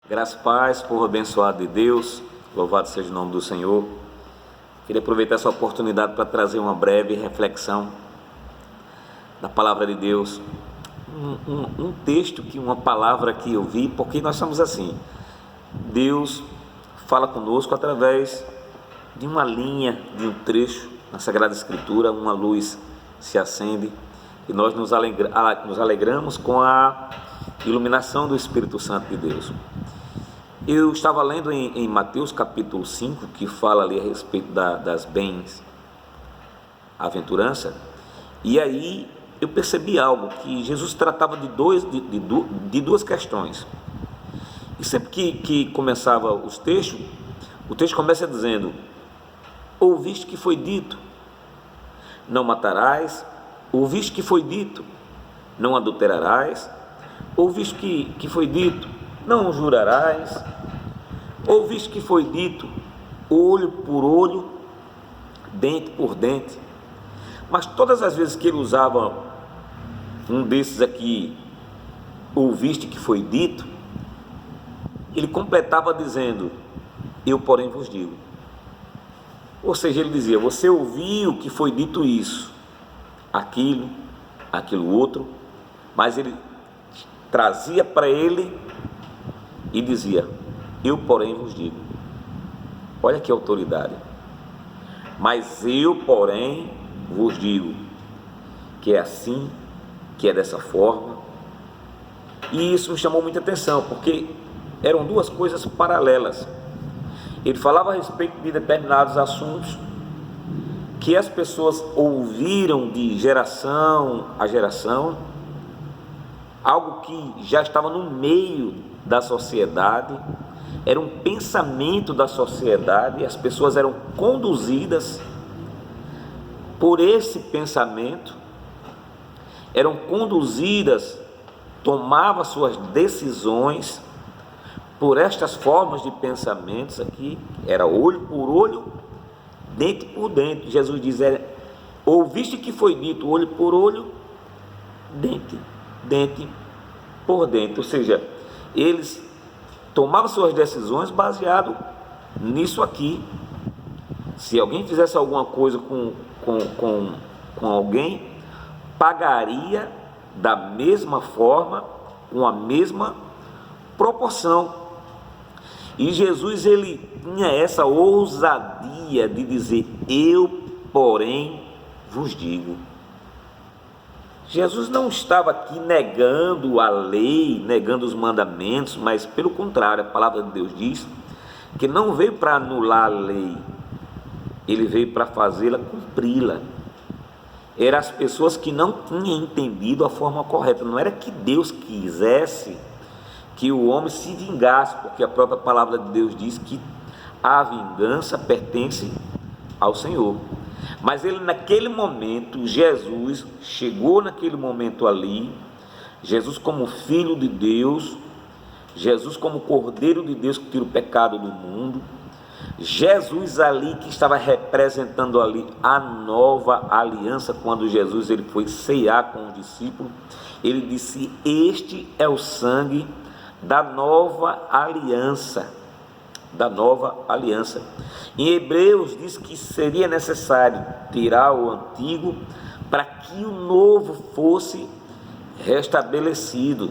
Graças e paz, povo abençoado de Deus, louvado seja o nome do Senhor. Queria aproveitar essa oportunidade para trazer uma breve reflexão da palavra de Deus. Um texto, uma palavra que eu vi, porque nós somos assim. Deus fala conosco através de uma linha, de um trecho na Sagrada Escritura, uma luz se acende e nós nos alegramos com a iluminação do Espírito Santo de Deus. Eu estava lendo em Mateus capítulo 5, que fala ali a respeito das bem-aventuranças, e aí eu percebi algo, que Jesus tratava de duas questões. E sempre que começava o texto começa dizendo: ouviste que foi dito, não matarás; ouviste que foi dito, não adulterarás; ouviste que foi dito, não jurarás; ouviste que foi dito, olho por olho, dente por dente. Mas todas as vezes que ele usava um desses aqui, ouviste que foi dito, ele completava dizendo: eu porém vos digo. Ou seja, ele dizia: você ouviu que foi dito isso, aquilo outro, mas ele trazia para ele e dizia: eu porém vos digo. Olha que autoridade. Mas eu porém vos digo que é assim, que é dessa forma. E isso me chamou muita atenção, porque eram duas coisas paralelas. Ele falava a respeito de determinados assuntos que as pessoas ouviram de geração a geração, algo que já estava no meio da sociedade, era um pensamento da sociedade, e as pessoas eram conduzidas por esse pensamento, eram conduzidas, tomavam suas decisões por estas formas de pensamentos aqui. Era olho por olho, dente por dente. Jesus diz: ouviste que foi dito, olho por olho, dente por dente. Ou seja, eles tomavam suas decisões baseado nisso aqui. Se alguém fizesse alguma coisa com alguém, pagaria da mesma forma, com a mesma proporção. E Jesus, ele tinha essa ousadia de dizer: eu porém vos digo. Jesus não estava aqui negando a lei, negando os mandamentos, mas pelo contrário, a palavra de Deus diz que não veio para anular a lei, ele veio para fazê-la cumpri-la. Eram as pessoas que não tinham entendido a forma correta. Não era que Deus quisesse que o homem se vingasse, porque a própria palavra de Deus diz que a vingança pertence ao Senhor. Mas ele, naquele momento, Jesus chegou naquele momento ali, Jesus como Filho de Deus, Jesus como Cordeiro de Deus que tira o pecado do mundo, Jesus ali que estava representando ali a nova aliança. Quando Jesus ele foi ceiar com os discípulos, ele disse: este é o sangue da nova aliança, Em Hebreus diz que seria necessário tirar o antigo para que o novo fosse restabelecido.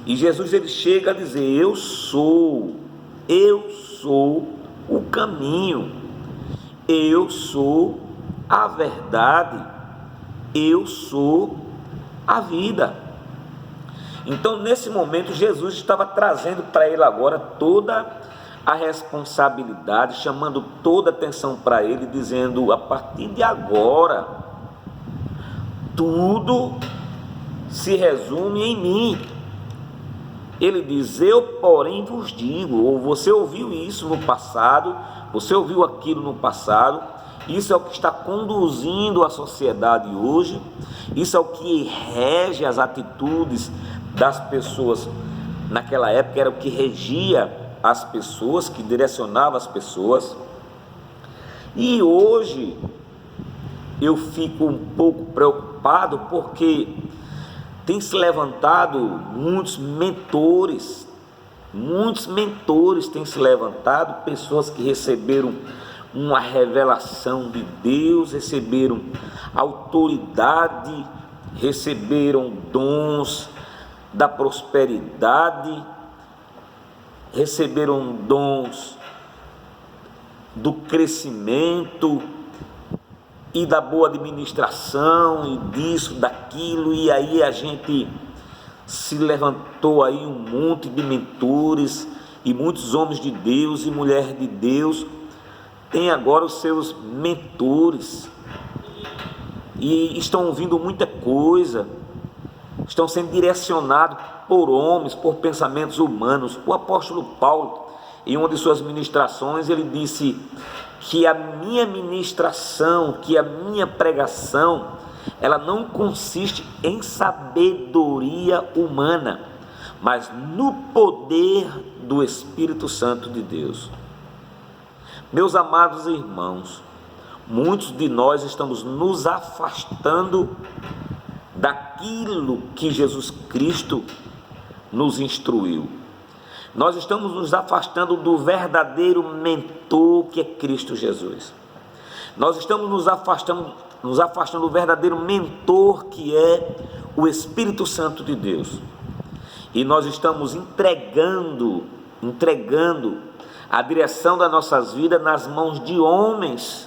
E Jesus ele chega a dizer: eu sou o caminho, eu sou a verdade, eu sou a vida. Então, nesse momento, Jesus estava trazendo para ele agora toda a responsabilidade, chamando toda a atenção para ele, dizendo: a partir de agora, tudo se resume em mim. Ele diz: eu porém vos digo. Ou você ouviu isso no passado, você ouviu aquilo no passado, isso é o que está conduzindo a sociedade hoje, isso é o que rege as atitudes das pessoas naquela época, era o que regia as pessoas, que direcionava as pessoas. E hoje eu fico um pouco preocupado, porque tem se levantado muitos mentores Muitos mentores têm se levantado, pessoas que receberam uma revelação de Deus, receberam autoridade, receberam dons da prosperidade, receberam dons do crescimento e da boa administração e disso, daquilo, e aí a gente se levantou aí um monte de mentores e muitos homens de Deus e mulheres de Deus têm agora os seus mentores e estão ouvindo muita coisa, estão sendo direcionados por homens, por pensamentos humanos. O apóstolo Paulo, em uma de suas ministrações, ele disse que a minha ministração, que a minha pregação, ela não consiste em sabedoria humana, mas no poder do Espírito Santo de Deus. Meus amados irmãos, muitos de nós estamos nos afastando daquilo que Jesus Cristo nos instruiu. Nós estamos nos afastando do verdadeiro mentor que é Cristo Jesus. Nós estamos nos afastando do verdadeiro mentor que é o Espírito Santo de Deus. E nós estamos entregando a direção das nossas vidas nas mãos de homens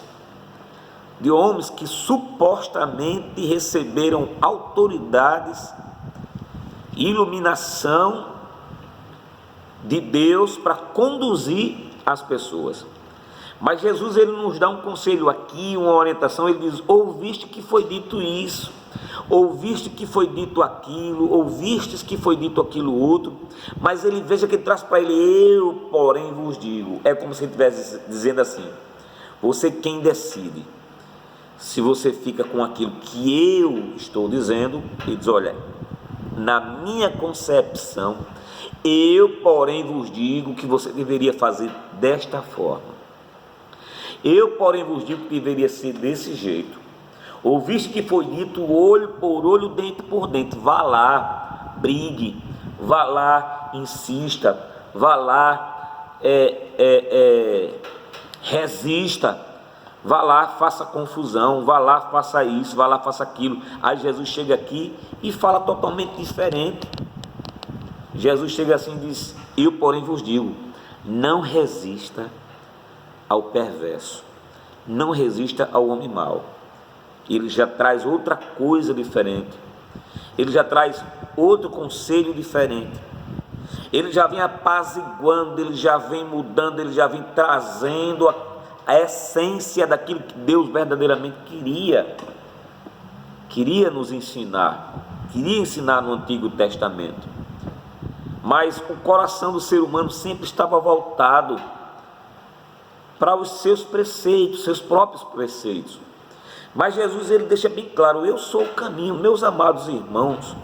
que supostamente receberam autoridades, iluminação de Deus para conduzir as pessoas. Mas Jesus, ele nos dá um conselho aqui, uma orientação. Ele diz: ouviste que foi dito isso, ouviste que foi dito aquilo, ouvistes que foi dito aquilo outro. Mas ele, veja que ele traz para ele: eu porém vos digo. É como se ele estivesse dizendo assim: você quem decide se você fica com aquilo que eu estou dizendo e diz: olha, na minha concepção, eu porém vos digo que você deveria fazer desta forma. Eu porém vos digo que deveria ser desse jeito. Ouviste que foi dito olho por olho, dente por dente. Vá lá, brigue, vá lá, insista, vá lá, resista, vá lá, faça confusão, vá lá, faça isso, vá lá, faça aquilo. Aí Jesus chega aqui e fala totalmente diferente. Jesus chega assim e diz: eu porém vos digo, não resista ao perverso, não resista ao homem mau. Ele já traz outra coisa diferente, ele já traz outro conselho diferente, ele já vem apaziguando, ele já vem mudando, ele já vem trazendo a essência daquilo que Deus verdadeiramente queria nos ensinar, queria ensinar no Antigo Testamento. Mas o coração do ser humano sempre estava voltado para os seus preceitos, seus próprios preceitos. Mas Jesus, ele deixa bem claro: eu sou o caminho. Meus amados irmãos,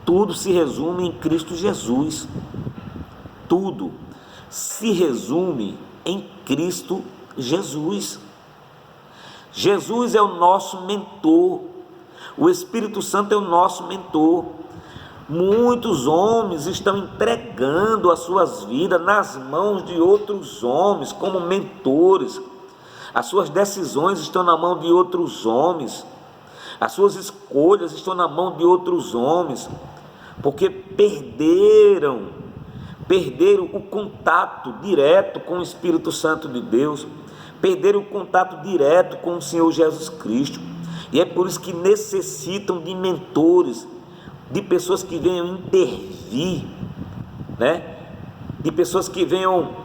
tudo se resume em Cristo Jesus. Tudo se resume em Cristo Jesus. Jesus é o nosso mentor, o Espírito Santo é o nosso mentor. Muitos homens estão entregando as suas vidas nas mãos de outros homens como mentores. As suas decisões estão na mão de outros homens, as suas escolhas estão na mão de outros homens, porque perderam o contato direto com o Espírito Santo de Deus, perderam o contato direto com o Senhor Jesus Cristo. E é por isso que necessitam de mentores, de pessoas que venham intervir, de pessoas que venham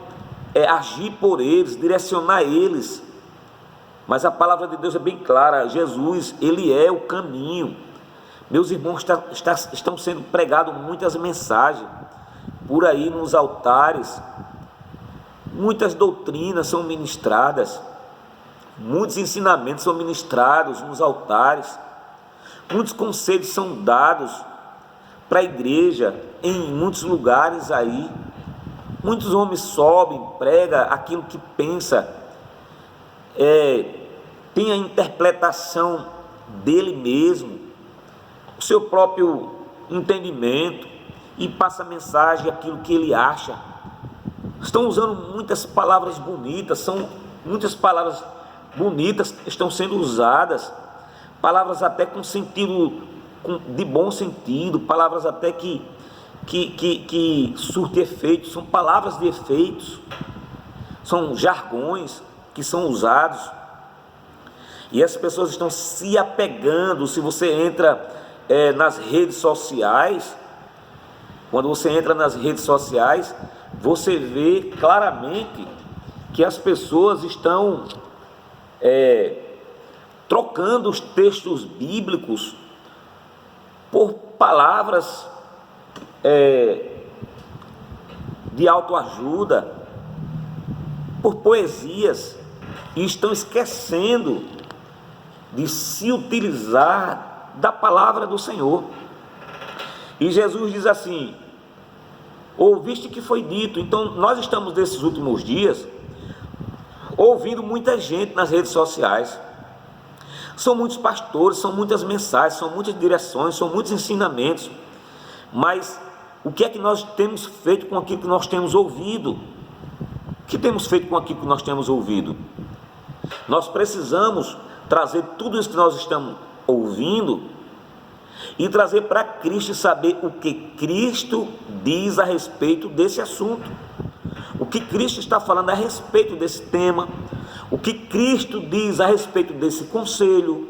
agir por eles, direcionar eles. Mas a palavra de Deus é bem clara: Jesus, ele é o caminho. Meus irmãos, estão sendo pregadas muitas mensagens por aí nos altares, muitas doutrinas são ministradas, muitos ensinamentos são ministrados nos altares, muitos conselhos são dados para a igreja em muitos lugares aí. Muitos homens sobem, pregam aquilo que pensa, tem a interpretação dele mesmo, o seu próprio entendimento, e passa a mensagem, aquilo que ele acha. Estão usando muitas palavras bonitas, muitas palavras bonitas estão sendo usadas, palavras até com sentido, de bom sentido, palavras até que surtem efeitos, são palavras de efeitos, são jargões que são usados, e as pessoas estão se apegando. Se você entra nas redes sociais, quando você entra nas redes sociais, você vê claramente que as pessoas estão trocando os textos bíblicos por palavras de autoajuda, por poesias, e estão esquecendo de se utilizar da palavra do Senhor. E Jesus diz assim: ouviste que foi dito. Então nós estamos nesses últimos dias ouvindo muita gente nas redes sociais. São muitos pastores, são muitas mensagens, são muitas direções, são muitos ensinamentos, mas o que é que nós temos feito com aquilo que nós temos ouvido? O que temos feito com aquilo que nós temos ouvido? Nós precisamos trazer tudo isso que nós estamos ouvindo e trazer para Cristo, e saber o que Cristo diz a respeito desse assunto, o que Cristo está falando a respeito desse tema, o que Cristo diz a respeito desse conselho,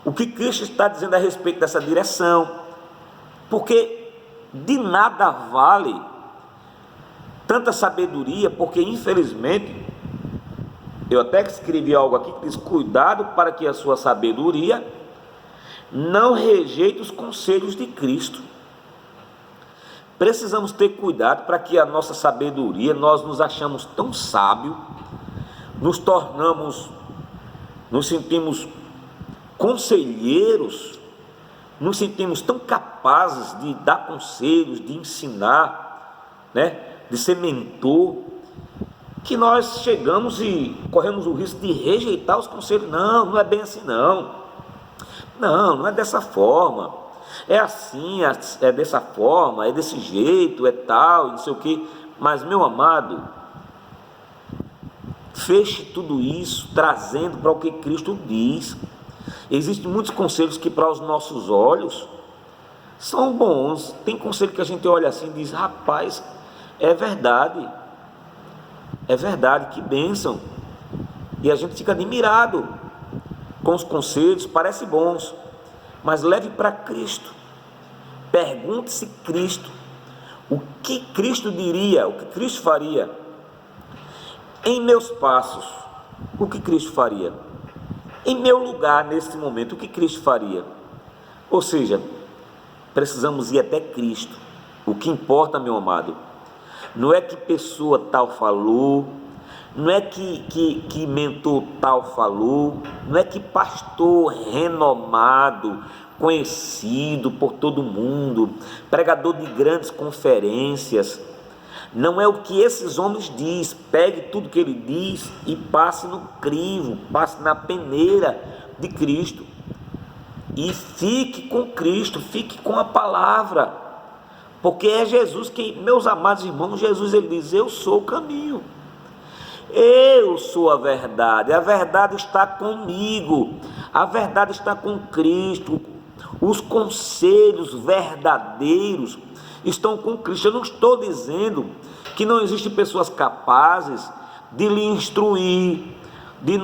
o que Cristo está dizendo a respeito dessa direção, porque de nada vale tanta sabedoria, porque infelizmente, eu até escrevi algo aqui que diz: cuidado para que a sua sabedoria não rejeite os conselhos de Cristo. Precisamos ter cuidado para que a nossa sabedoria, nós nos achamos tão sábios, nos sentimos conselheiros, nos sentimos tão capazes de dar conselhos, de ensinar, de ser mentor, que nós chegamos e corremos o risco de rejeitar os conselhos. Não é bem assim não é dessa forma, é assim, é dessa forma, é desse jeito, é tal, não sei o que. Mas, meu amado, feche tudo isso trazendo para o que Cristo diz. Existem muitos conselhos que para os nossos olhos são bons. Tem conselho que a gente olha assim e diz: rapaz, é verdade, que bênção. E a gente fica admirado com os conselhos, parecem bons, mas leve para Cristo. Pergunte-se Cristo, o que Cristo diria, o que Cristo faria em meus passos, o que Cristo faria em meu lugar nesse momento, o que Cristo faria. Ou seja, precisamos ir até Cristo. O que importa, meu amado, não é que pessoa tal falou, não é que mentor tal falou, não é que pastor renomado, conhecido por todo mundo, pregador de grandes conferências, não é o que esses homens diz. Pegue tudo que ele diz e passe no crivo, passe na peneira de Cristo, e fique com Cristo, fique com a palavra, porque é Jesus quem, meus amados irmãos, Jesus ele diz: eu sou o caminho, eu sou a verdade está comigo, a verdade está com Cristo, os conselhos verdadeiros estão com Cristo. Eu não estou dizendo que não existem pessoas capazes de lhe instruir, de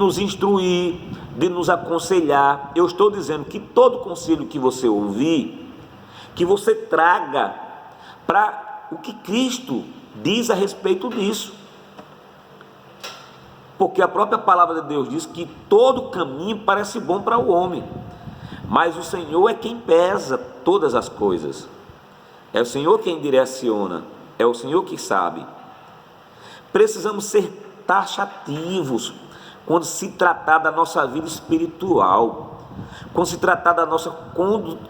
nos aconselhar. Eu estou dizendo que todo conselho que você ouvir, que você traga para o que Cristo diz a respeito disso, porque a própria palavra de Deus diz que todo caminho parece bom para o homem, mas o Senhor é quem pesa todas as coisas, é o Senhor quem direciona, é o Senhor que sabe. Precisamos ser taxativos quando se tratar da nossa vida espiritual, quando se tratar da nossa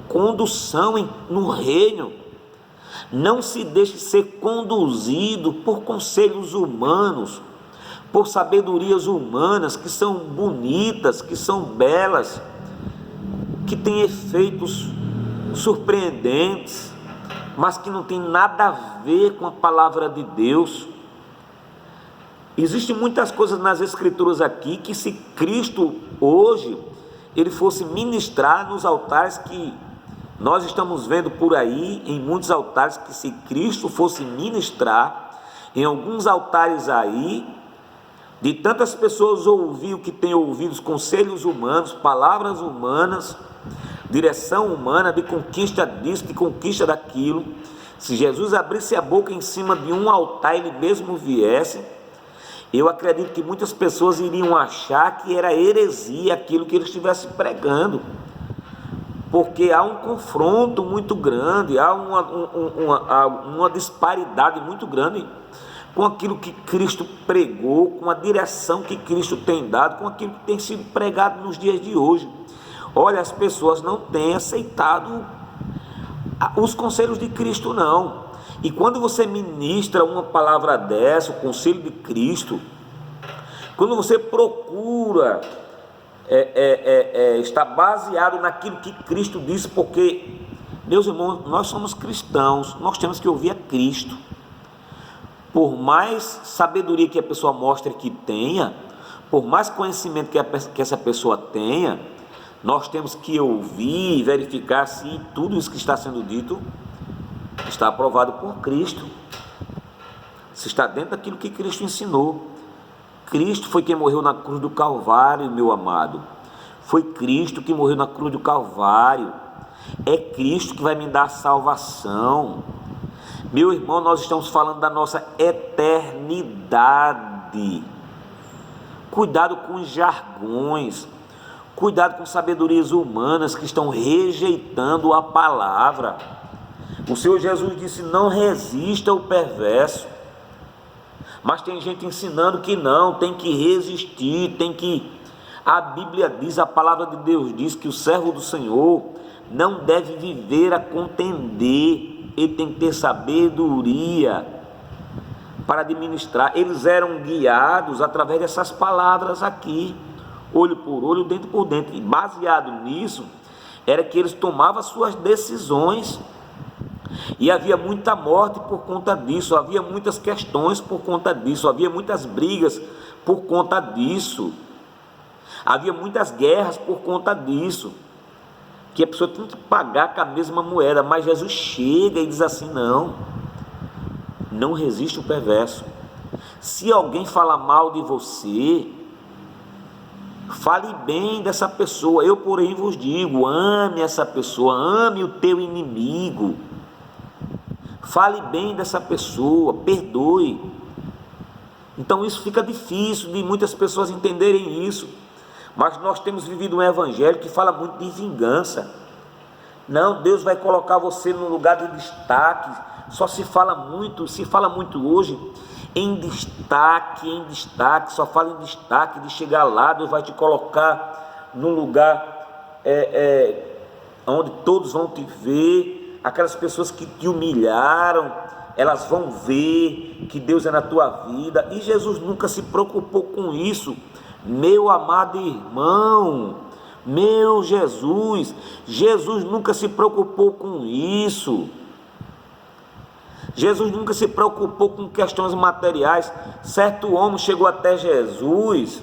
condução no reino. Não se deixe ser conduzido por conselhos humanos, por sabedorias humanas que são bonitas, que são belas, que têm efeitos surpreendentes, mas que não tem nada a ver com a palavra de Deus. Existem muitas coisas nas Escrituras aqui que, se Cristo hoje ele fosse ministrar nos altares que nós estamos vendo por aí, em muitos altares, que se Cristo fosse ministrar em alguns altares aí, de tantas pessoas ouvir o que tem ouvido, os conselhos humanos, palavras humanas, direção humana, de conquista disso, de conquista daquilo, se Jesus abrisse a boca em cima de um altar, ele mesmo viesse, eu acredito que muitas pessoas iriam achar que era heresia aquilo que ele estivesse pregando, porque há um confronto muito grande, há uma disparidade muito grande com aquilo que Cristo pregou, com a direção que Cristo tem dado, com aquilo que tem sido pregado nos dias de hoje. Olha, as pessoas não têm aceitado os conselhos de Cristo, não. E quando você ministra uma palavra dessa, o conselho de Cristo, quando você procura está baseado naquilo que Cristo disse, porque, meus irmãos, nós somos cristãos, nós temos que ouvir a Cristo. Por mais sabedoria que a pessoa mostre que tenha, por mais conhecimento que essa pessoa tenha, nós temos que ouvir e verificar se tudo isso que está sendo dito está aprovado por Cristo, se está dentro daquilo que Cristo ensinou. Cristo foi quem morreu na cruz do Calvário, meu amado. Foi Cristo que morreu na cruz do Calvário. É Cristo que vai me dar salvação. Meu irmão, nós estamos falando da nossa eternidade. Cuidado com os jargões. Cuidado com sabedorias humanas que estão rejeitando a palavra. O Senhor Jesus disse: não resista ao perverso. Mas tem gente ensinando que não, tem que resistir, tem que... A Bíblia diz, a palavra de Deus diz que o servo do Senhor não deve viver a contender, ele tem que ter sabedoria para administrar. Eles eram guiados através dessas palavras aqui, olho por olho, dente por dente, e baseado nisso, era que eles tomavam suas decisões. E havia muita morte por conta disso, havia muitas questões por conta disso, havia muitas brigas por conta disso, havia muitas guerras por conta disso, que a pessoa tem que pagar com a mesma moeda. Mas Jesus chega e diz assim: não resiste o perverso. Se alguém fala mal de você, fale bem dessa pessoa. Eu, porém, vos digo: ame essa pessoa, ame o teu inimigo. Fale bem dessa pessoa, perdoe. Então isso fica difícil de muitas pessoas entenderem isso. Mas nós temos vivido um evangelho que fala muito de vingança. Não, Deus vai colocar você num lugar de destaque. Se fala muito hoje em destaque, só fala em destaque, de chegar lá. Deus vai te colocar num lugar onde todos vão te ver. Aquelas pessoas que te humilharam, elas vão ver que Deus é na tua vida. E Jesus nunca se preocupou com isso, meu amado irmão, meu Jesus nunca se preocupou com isso. Jesus nunca se preocupou com questões materiais. Certo homem chegou até Jesus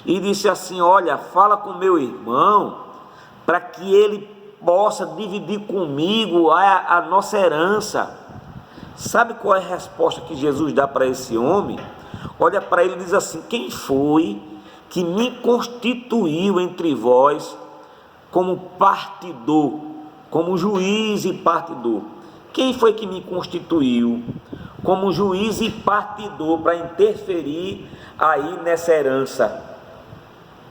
e disse assim: olha, fala com meu irmão para que ele possa dividir comigo a nossa herança. Sabe qual é a resposta que Jesus dá para esse homem? Olha para ele e diz assim: quem foi que me constituiu entre vós como partidor, como juiz e partidor? Quem foi que me constituiu como juiz e partidor para interferir aí nessa herança?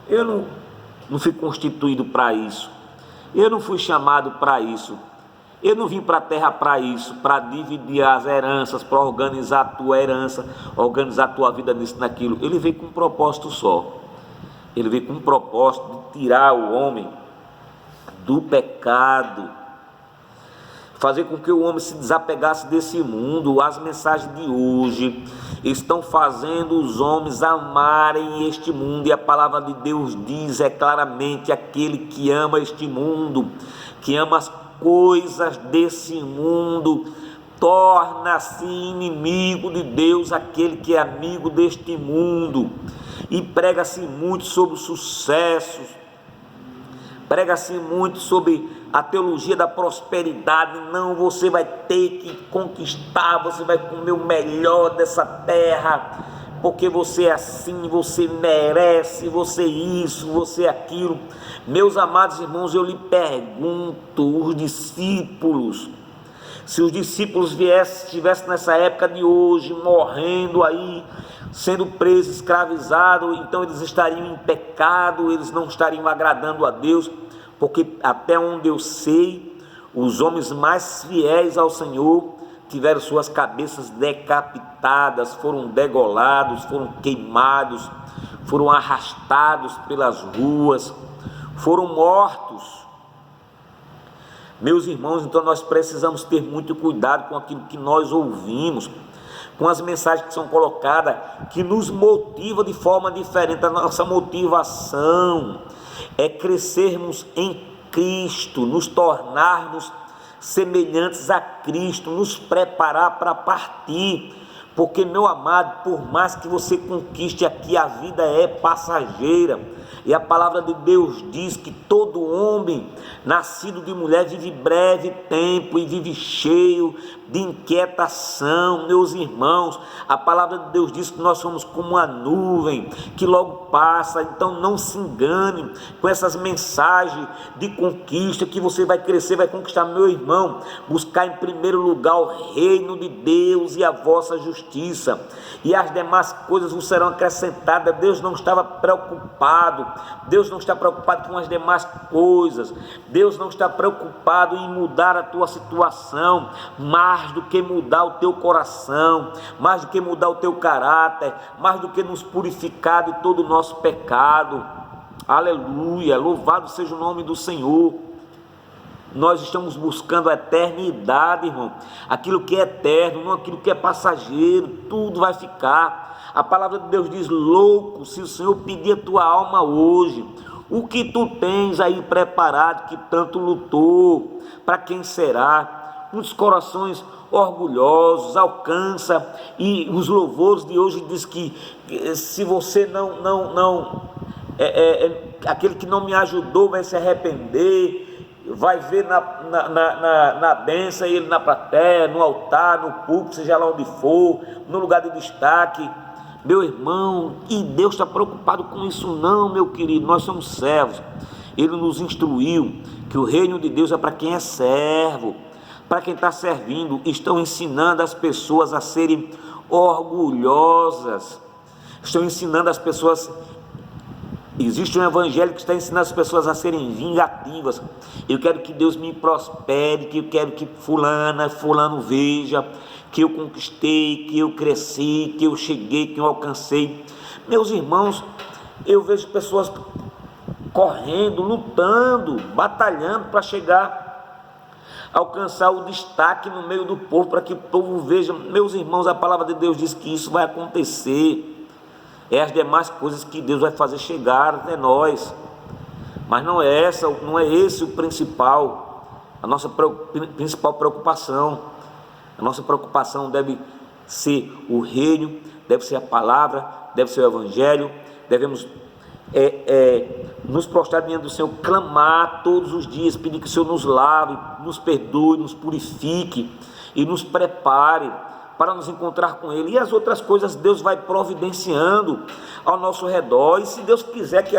Eu não fui constituído para isso. Eu não fui chamado para isso. Eu não vim para a terra para isso, para dividir as heranças, para organizar a tua herança, organizar a tua vida nisso, naquilo. Ele veio com um propósito só. Ele veio com um propósito de tirar o homem do pecado, fazer com que o homem se desapegasse desse mundo. As mensagens de hoje estão fazendo os homens amarem este mundo, e a palavra de Deus diz claramente: aquele que ama este mundo, que ama coisas desse mundo, torna-se inimigo de Deus aquele que é amigo deste mundo. E prega-se muito sobre o sucesso, prega-se muito sobre a teologia da prosperidade. Não, você vai ter que conquistar, você vai comer o melhor dessa terra, porque você é assim, você merece, você isso, você aquilo. Meus amados irmãos, eu lhe pergunto, os discípulos, se os discípulos estivessem nessa época de hoje, morrendo aí, sendo presos, escravizados, então eles estariam em pecado, eles não estariam agradando a Deus, porque até onde eu sei, os homens mais fiéis ao Senhor tiveram suas cabeças decapitadas, foram degolados, foram queimados, foram arrastados pelas ruas, foram mortos. Meus irmãos, então nós precisamos ter muito cuidado com aquilo que nós ouvimos, com as mensagens que são colocadas, que nos motivam de forma diferente. A nossa motivação é crescermos em Cristo, nos tornarmos semelhantes a Cristo, nos preparar para partir, porque, meu amado, por mais que você conquiste aqui, a vida é passageira. E a palavra de Deus diz que todo homem nascido de mulher vive breve tempo e vive cheio de inquietação. Meus irmãos, a palavra de Deus diz que nós somos como uma nuvem que logo passa. Então não se engane com essas mensagens de conquista, que você vai crescer, vai conquistar. Meu irmão, buscar em primeiro lugar o reino de Deus e a vossa justiça, e as demais coisas vos serão acrescentadas. Deus não estava preocupado, Deus não está preocupado com as demais coisas, Deus não está preocupado em mudar a tua situação, mais do que mudar o teu coração, mais do que mudar o teu caráter, mais do que nos purificar de todo o nosso pecado. Aleluia, louvado seja o nome do Senhor. Nós estamos buscando a eternidade, irmão, aquilo que é eterno, não aquilo que é passageiro. Tudo vai ficar. A palavra de Deus diz: louco, se o Senhor pedir a tua alma hoje, o que tu tens aí preparado, que tanto lutou, para quem será? Muitos corações orgulhosos alcança, e os louvores de hoje diz que se você aquele que não me ajudou vai se arrepender, vai ver na bênção, ele na plateia, no altar, no púlpito, seja lá onde for, no lugar de destaque. Meu irmão, e Deus está preocupado com isso? Não, meu querido, nós somos servos. Ele nos instruiu que o reino de Deus é para quem é servo, para quem está servindo. Estão ensinando as pessoas a serem orgulhosas, estão ensinando as pessoas. Existe um evangelho que está ensinando as pessoas a serem vingativas. Eu quero que Deus me prospere, que eu quero que fulano veja que eu conquistei, que eu cresci, que eu cheguei, que eu alcancei. Meus irmãos, eu vejo pessoas correndo, lutando, batalhando para chegar, alcançar o destaque no meio do povo, para que o povo veja. Meus irmãos, a palavra de Deus diz que isso vai acontecer. É as demais coisas que Deus vai fazer chegar até nós, mas não é esse o principal, a nossa principal preocupação. A nossa preocupação deve ser o reino, deve ser a palavra, deve ser o evangelho. Devemos nos prostrar diante do Senhor, clamar todos os dias, pedir que o Senhor nos lave, nos perdoe, nos purifique e nos prepare para nos encontrar com Ele. E as outras coisas Deus vai providenciando ao nosso redor, e se Deus quiser que